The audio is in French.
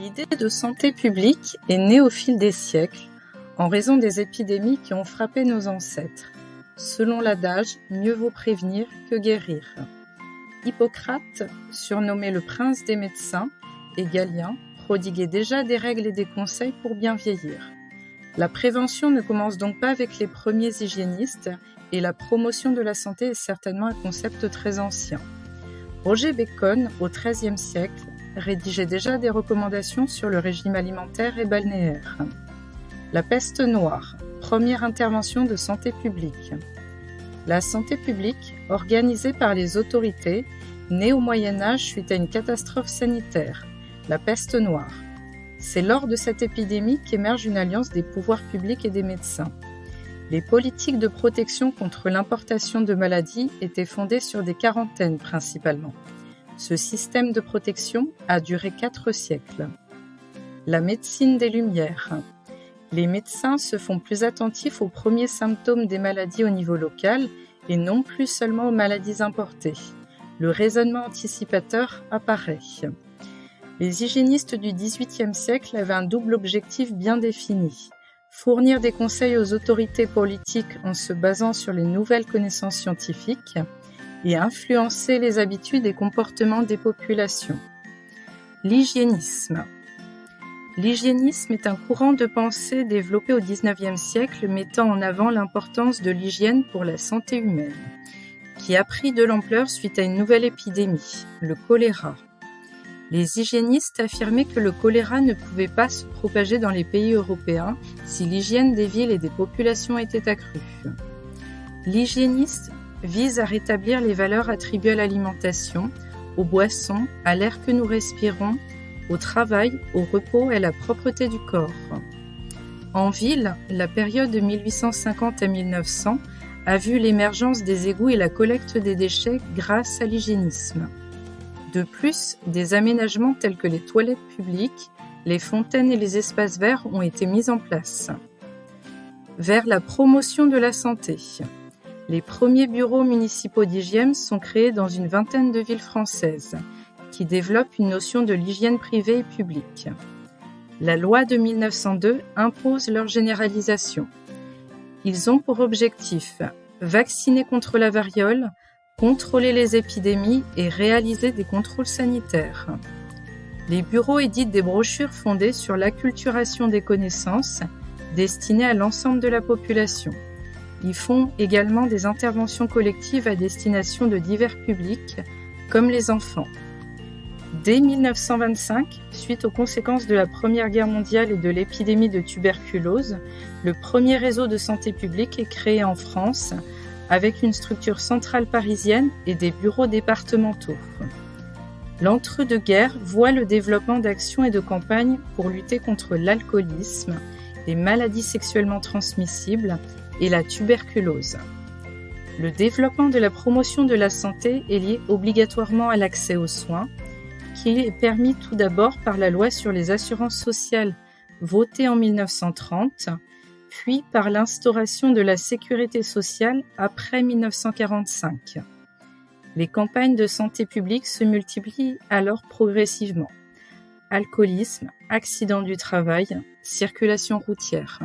L'idée de santé publique est née au fil des siècles en raison des épidémies qui ont frappé nos ancêtres. Selon l'adage, mieux vaut prévenir que guérir. Hippocrate, surnommé le prince des médecins, et Galien prodiguaient déjà des règles et des conseils pour bien vieillir. La prévention ne commence donc pas avec les premiers hygiénistes et la promotion de la santé est certainement un concept très ancien. Roger Bacon, au XIIIe siècle, rédigeait déjà des recommandations sur le régime alimentaire et balnéaire. La peste noire, première intervention de santé publique. La santé publique, organisée par les autorités, née au Moyen-Âge suite à une catastrophe sanitaire, la peste noire. C'est lors de cette épidémie qu'émerge une alliance des pouvoirs publics et des médecins. Les politiques de protection contre l'importation de maladies étaient fondées sur des quarantaines principalement. Ce système de protection a duré 4 siècles. La médecine des Lumières. Les médecins se font plus attentifs aux premiers symptômes des maladies au niveau local et non plus seulement aux maladies importées. Le raisonnement anticipateur apparaît. Les hygiénistes du XVIIIe siècle avaient un double objectif bien défini. Fournir des conseils aux autorités politiques en se basant sur les nouvelles connaissances scientifiques et influencer les habitudes et comportements des populations. L'hygiénisme. L'hygiénisme est un courant de pensée développé au XIXe siècle mettant en avant l'importance de l'hygiène pour la santé humaine, qui a pris de l'ampleur suite à une nouvelle épidémie, le choléra. Les hygiénistes affirmaient que le choléra ne pouvait pas se propager dans les pays européens si l'hygiène des villes et des populations était accrue. L'hygiéniste vise à rétablir les valeurs attribuées à l'alimentation, aux boissons, à l'air que nous respirons, au travail, au repos et à la propreté du corps. En ville, la période de 1850 à 1900 a vu l'émergence des égouts et la collecte des déchets grâce à l'hygiénisme. De plus, des aménagements tels que les toilettes publiques, les fontaines et les espaces verts ont été mis en place. Vers la promotion de la santé. Les premiers bureaux municipaux d'hygiène sont créés dans une vingtaine de villes françaises, qui développent une notion de l'hygiène privée et publique. La loi de 1902 impose leur généralisation. Ils ont pour objectif vacciner contre la variole, contrôler les épidémies et réaliser des contrôles sanitaires. Les bureaux éditent des brochures fondées sur l'acculturation des connaissances destinées à l'ensemble de la population. Ils font également des interventions collectives à destination de divers publics, comme les enfants. Dès 1925, suite aux conséquences de la Première Guerre mondiale et de l'épidémie de tuberculose, le premier réseau de santé publique est créé en France, avec une structure centrale parisienne et des bureaux départementaux. L'entre-deux-guerres voit le développement d'actions et de campagnes pour lutter contre l'alcoolisme, les maladies sexuellement transmissibles et la tuberculose. Le développement de la promotion de la santé est lié obligatoirement à l'accès aux soins, qui est permis tout d'abord par la loi sur les assurances sociales votée en 1930, puis par l'instauration de la sécurité sociale après 1945. Les campagnes de santé publique se multiplient alors progressivement. Alcoolisme, accidents du travail, circulation routière.